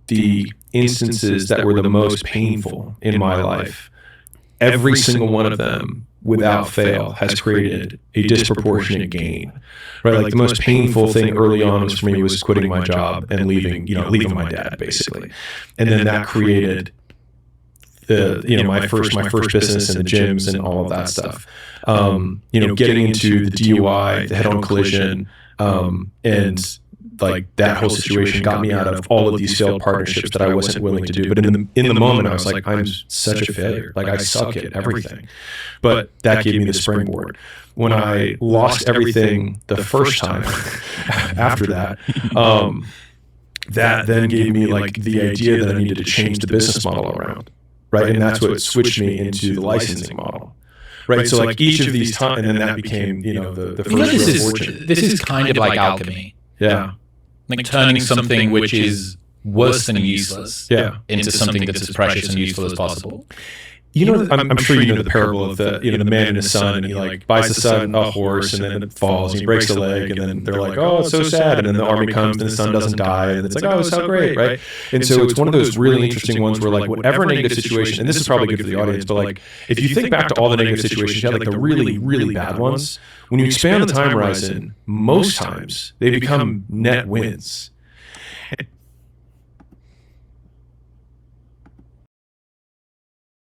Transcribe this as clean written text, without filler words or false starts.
the instances that were the most painful in my life, every single one of them, without fail, has created a disproportionate gain. Right, like the most painful thing early on was for me was quitting my job and leaving my dad, basically, and then that created my first business and the gyms and all of that stuff. Getting into the DUI, the head-on collision, and like that whole situation got me out of all of these failed partnerships that I wasn't willing to do. But in the moment, I was like, I'm such a failure. Like, I suck at everything. But that gave me the springboard. When I lost everything the first time after that, that then gave me like the idea that I needed to change the business model around. Right. And that's what switched me into the licensing model. Right. So like each of these times, and then that became, the first fortune. This is kind of like alchemy. Yeah. Like turning something which is worse than useless into something that's as precious and useful as possible. I'm sure you know the parable of the man and his son, and he like buys the son a horse, and then it falls, and he breaks a leg, and then they're like, oh, it's so sad, and then the army comes, and the son doesn't die, and it's like, oh, it's how great, right? And so it's one of those really interesting ones where like whatever negative situation, and this is probably good for the audience, but like if you think back to all the negative situations you had, like the really, really bad ones, when you expand the time horizon, most times they become net wins.